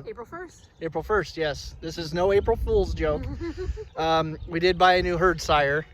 April 1st. April 1st, yes. This is no April Fool's joke. We did buy a new herd sire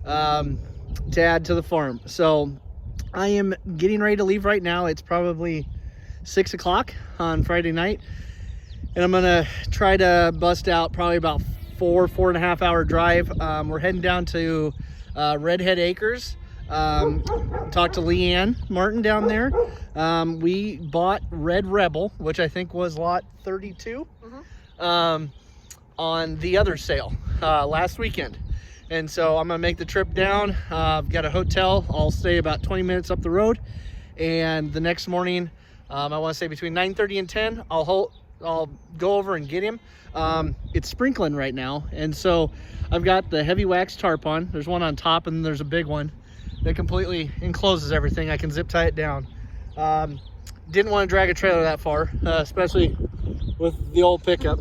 to add to the farm. So I am getting ready to leave right now. It's probably 6 o'clock on Friday night. And I'm gonna try to bust out probably about 4.5 hour drive. We're heading down to Redhead Acres. Talked to LeeAnn Martin down there. We bought Red Rebel, which I think was lot 32, on the other sale last weekend. And so I'm gonna make the trip down. I've got a hotel. I'll stay about 20 minutes up the road, and the next morning, I want to say between 9:30 and 10, I'll go over and get him. It's sprinkling right now, and so I've got the heavy wax tarp on. There's one on top, and there's a big one that completely encloses everything. I can zip tie it down. Didn't want to drag a trailer that far, especially with the old pickup.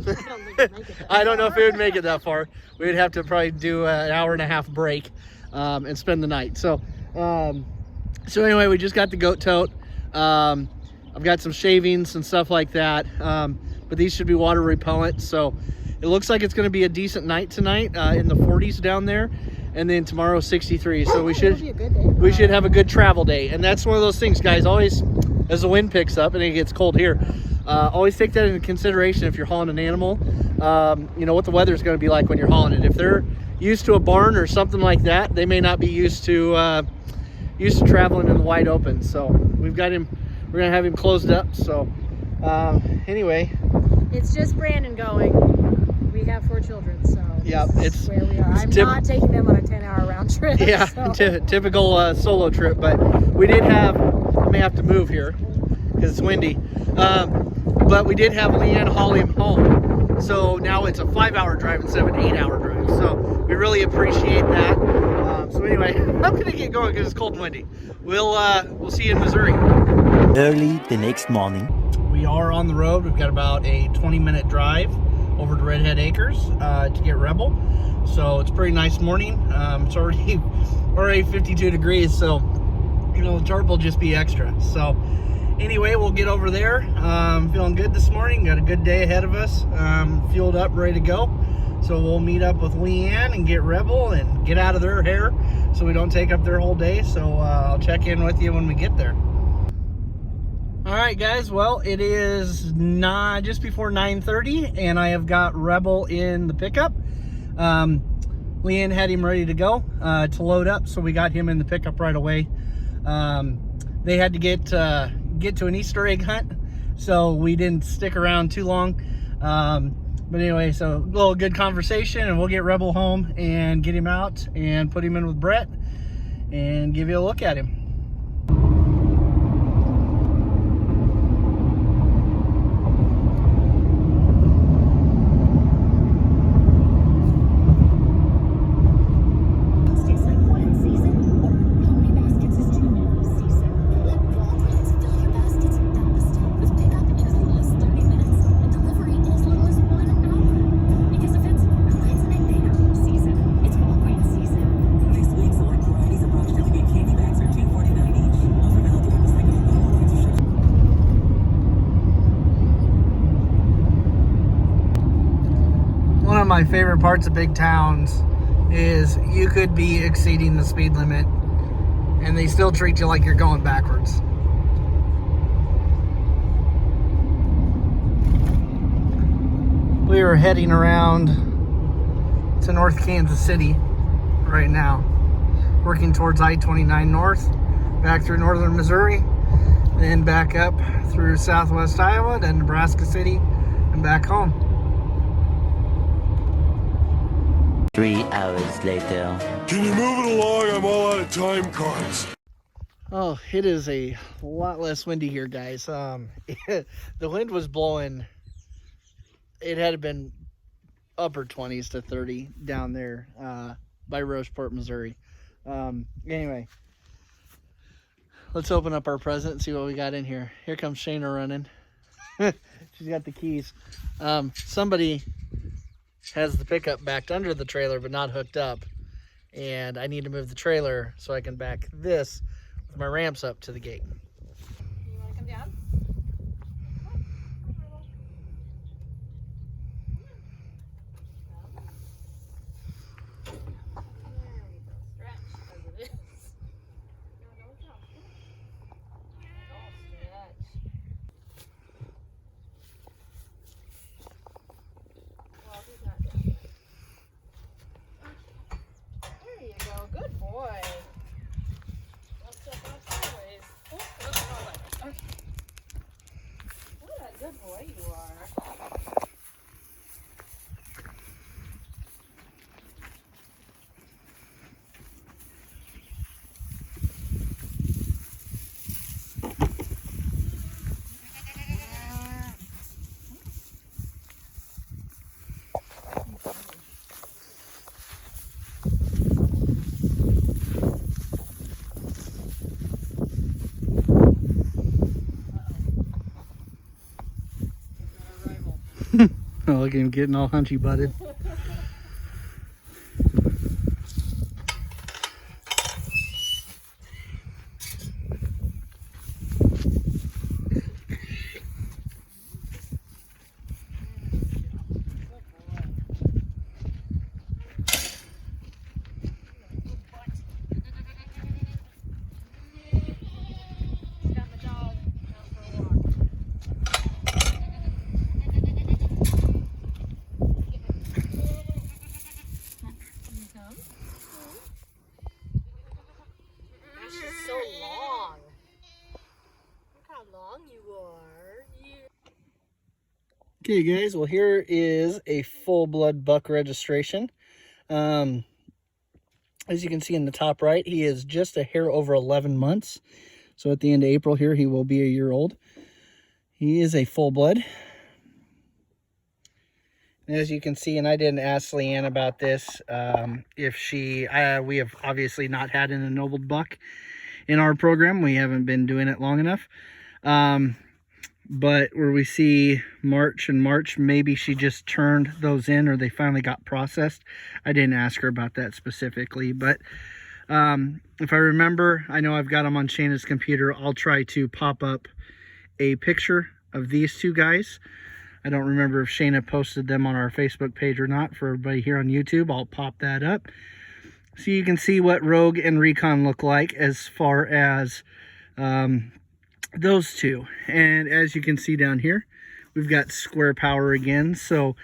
I don't know if it would make it that far. We'd have to probably do an 1.5 hour break and spend the night. So anyway, we just got the goat tote. I've got some shavings and stuff like that, but these should be water repellent. So it looks like it's going to be a decent night tonight, in the 40s down there, and then tomorrow 63. So we should have a good travel day. And that's one of those things, guys. Always, as the wind picks up and it gets cold here, always take that into consideration if you're hauling an animal. You know what the weather is going to be like when you're hauling it. If they're used to a barn or something like that, they may not be used to traveling in the wide open. So we've got him. We're gonna have him closed up. So anyway, it's just Brandon going. We have 4 children, so yeah, it's where we are. I'm not taking them on a 10-hour round trip. Yeah, so. Typical solo trip. But we did have. I may have to move here because it's windy. But we did have LeeAnn haul him home. So now it's a 5-hour drive instead of an 8-hour drive. So we really appreciate that. So anyway, I'm gonna get going because it's cold and windy. We'll see you in Missouri. Early the next morning. We are on the road. We've got about a 20-minute drive over to Redhead Acres to get Rebel. So it's a pretty nice morning. It's already 52 degrees, so you know the tarp will just be extra. So anyway, we'll get over there. Feeling good this morning. Got a good day ahead of us. Fueled up, ready to go. So we'll meet up with LeeAnn and get Rebel and get out of their hair so we don't take up their whole day. So I'll check in with you when we get there. All right, guys. Well, it is just before 9:30, and I have got Rebel in the pickup. LeeAnn had him ready to go to load up, so we got him in the pickup right away. They had to get to an Easter egg hunt, so we didn't stick around too long. But anyway, so a little good conversation, and we'll get Rebel home and get him out and put him in with Brett and give you a look at him. One of my favorite parts of big towns is you could be exceeding the speed limit and they still treat you like you're going backwards. We are heading around to North Kansas City right now, working towards I-29 North, back through northern Missouri, then back up through southwest Iowa, then Nebraska City, and back home. 3 hours later. Can you move it along? I'm all out of time cards. Oh, it is a lot less windy here, guys. The wind was blowing. It had been upper 20s to 30 down there by Rocheport, Missouri. Anyway, let's open up our present and see what we got in here. Here comes Shayna running. She's got the keys. Somebody has the pickup backed under the trailer but not hooked up, and I need to move the trailer so I can back this with my ramps up to the gate. You want to come down? Oh, look at him getting all hunchy butted. Okay guys, well here is a full blood buck registration. As you can see in the top right, he is just a hair over 11 months. So at the end of April here, he will be a year old. He is a full blood. And as you can see, and I didn't ask LeeAnn about this, if she, we have obviously not had an ennobled buck in our program. We haven't been doing it long enough. But where we see March and March, maybe she just turned those in or they finally got processed. I didn't ask her about that specifically, but if I remember, I know I've got them on Shayna's computer. I'll try to pop up a picture of these two guys. I don't remember if Shayna posted them on our Facebook page or not. For everybody here on YouTube, I'll pop that up so you can see what Rogue and Recon look like as far as those two. And as you can see down here, we've got square power again. So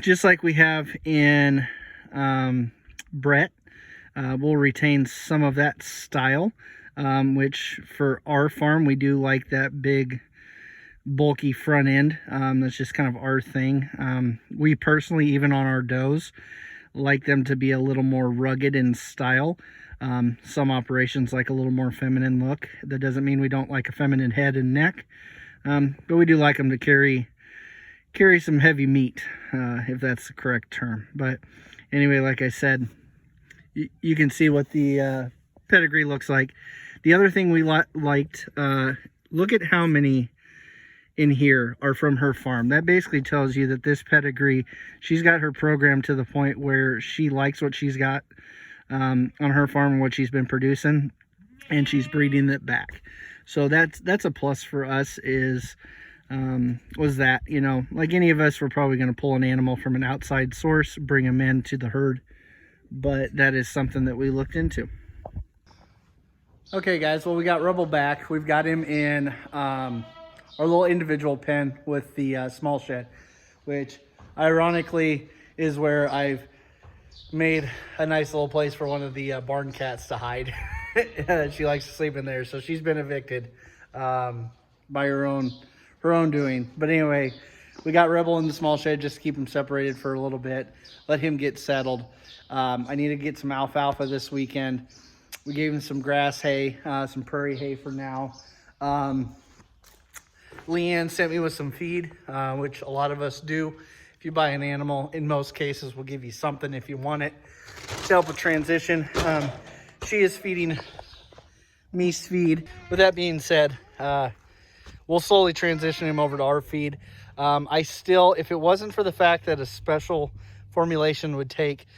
just like we have in Brett, we'll retain some of that style, which for our farm, we do like that big bulky front end. That's just kind of our thing. We personally, even on our does, like them to be a little more rugged in style. Some operations like a little more feminine look. That doesn't mean we don't like a feminine head and neck, but we do like them to carry some heavy meat, if that's the correct term. But anyway, like I said, you can see what the pedigree looks like. The other thing we liked, look at how many in here are from her farm. That basically tells you that this pedigree, she's got her program to the point where she likes what she's got on her farm and what she's been producing, and she's breeding it back. So that's a plus for us. Was that, you know, like any of us, we're probably going to pull an animal from an outside source, bring them into the herd, but that is something that we looked into. Okay guys, well, we got Rebel back. We've got him in our little individual pen with the small shed, which ironically is where I've made a nice little place for one of the barn cats to hide. She likes to sleep in there, so she's been evicted by her own doing. But anyway, we got Rebel in the small shed just to keep him separated for a little bit, let him get settled. I need to get some alfalfa this weekend. We gave him some grass hay, some prairie hay for now. LeeAnn sent me with some feed, which a lot of us do. If you buy an animal, in most cases, we'll give you something if you want it to help with transition. She is feeding Meese feed. With that being said, we'll slowly transition him over to our feed. I still, if it wasn't for the fact that a special formulation would take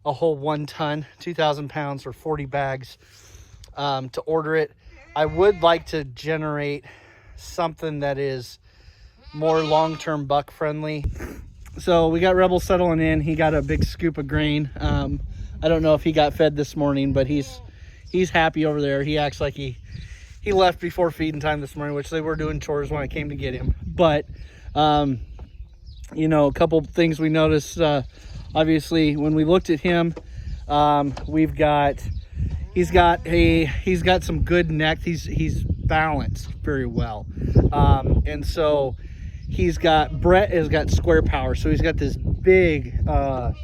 a whole 1 ton, 2,000 pounds or 40 bags to order it, I would like to generate something that is more long-term buck friendly. So we got Rebel settling in. He got a big scoop of grain. I don't know if he got fed this morning, but he's happy over there. He acts like he left before feeding time this morning, which they were doing chores when I came to get him. But you know, a couple things we noticed. Obviously, when we looked at him, he's got some good neck. He's balanced very well, and so Brett has got square power. So he's got this big, how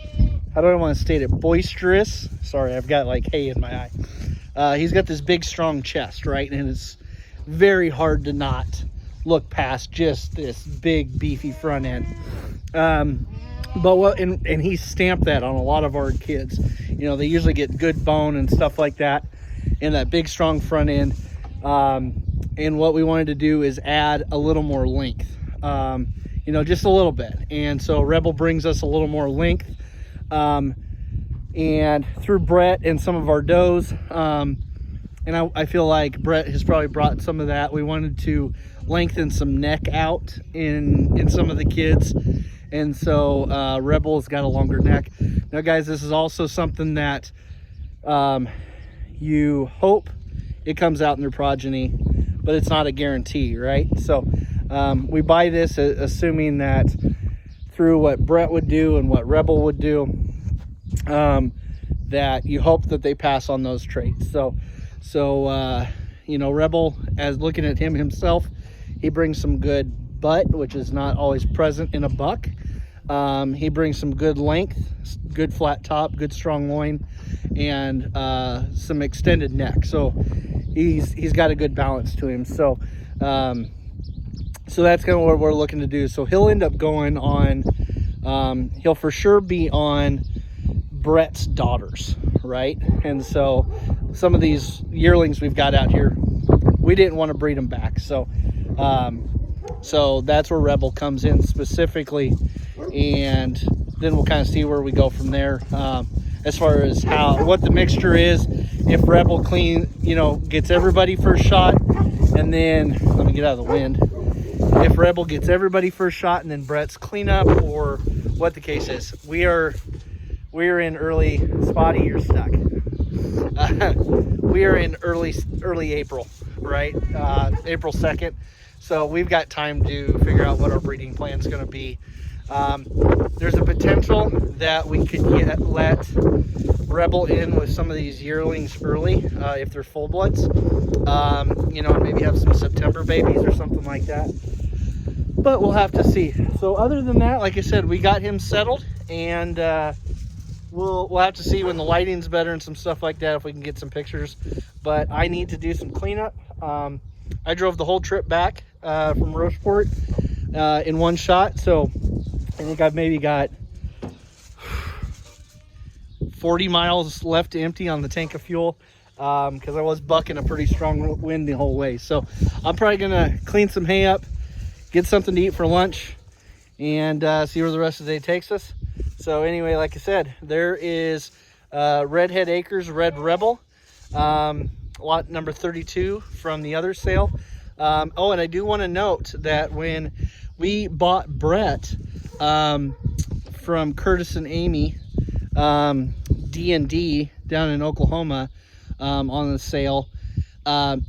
do I want to state it? Boisterous. Sorry, I've got like hay in my eye. He's got this big, strong chest, right? And it's very hard to not look past just this big, beefy front end. And he stamped that on a lot of our kids. You know, they usually get good bone and stuff like that, and that big, strong front end. And what we wanted to do is add a little more length. you know, just a little bit. And so Rebel brings us a little more length. And through Brett and some of our does, and I feel like Brett has probably brought some of that. We wanted to lengthen some neck out in some of the kids. And so Rebel's got a longer neck. Now, guys, this is also something that you hope it comes out in their progeny, but it's not a guarantee, right? So we buy this assuming that through what Brett would do and what Rebel would do, that you hope that they pass on those traits. So you know, Rebel, as looking at him himself, he brings some good butt, which is not always present in a buck. He brings some good length, good flat top, good strong loin, and some extended neck. So he's got a good balance to him. So so that's kind of what we're looking to do. So he'll end up going on, he'll for sure be on Brett's daughters, right? And so some of these yearlings we've got out here, we didn't want to breed them back. So so that's where Rebel comes in specifically, and then we'll kind of see where we go from there. As far as what the mixture is, if Rebel gets everybody first shot, and then let me get out of the wind. If Rebel gets everybody first shot and then Brett's cleanup, or what the case is, we're in early Spotty. You're stuck. We are in early April, right? April 2nd. So we've got time to figure out what our breeding plan is going to be. There's a potential that we could let Rebel in with some of these yearlings early, if they're full bloods. Maybe have some September babies or something like that. But we'll have to see. So other than that, like I said, we got him settled, and we'll have to see when the lighting's better and some stuff like that, if we can get some pictures. But I need to do some cleanup. I drove the whole trip back from Rocheport in one shot, so I think I've maybe got 40 miles left to empty on the tank of fuel, because I was bucking a pretty strong wind the whole way. So I'm probably gonna clean some hay up, get something to eat for lunch, and see where the rest of the day takes us. So anyway, like I said, there is REDHEADACRES Red Rebel, lot number 32 from the other sale. And I do want to note that when we bought Brett from Curtis and Amy D&D down in Oklahoma on the sale,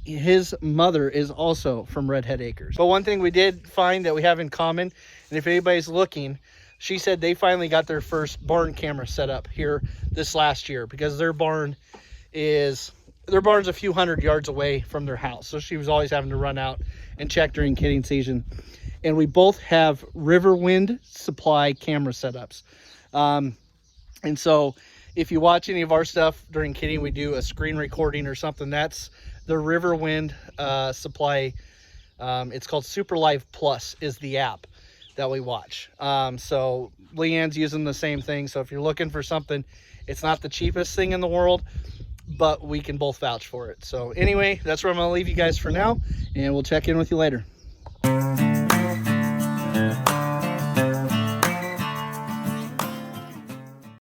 his mother is also from REDHEADACRES. But one thing we did find that we have in common, and if anybody's looking, she said they finally got their first barn camera set up here this last year, because their barn's a few hundred yards away from their house. So she was always having to run out and check during kidding season. And we both have Riverwind supply camera setups. And so if you watch any of our stuff during kidding, we do a screen recording or something. That's the Riverwind supply. It's called Super Live Plus is the app that we watch. So LeeAnn's using the same thing. So if you're looking for something, it's not the cheapest thing in the world, but we can both vouch for it. So anyway, that's where I'm going to leave you guys for now, and we'll check in with you later.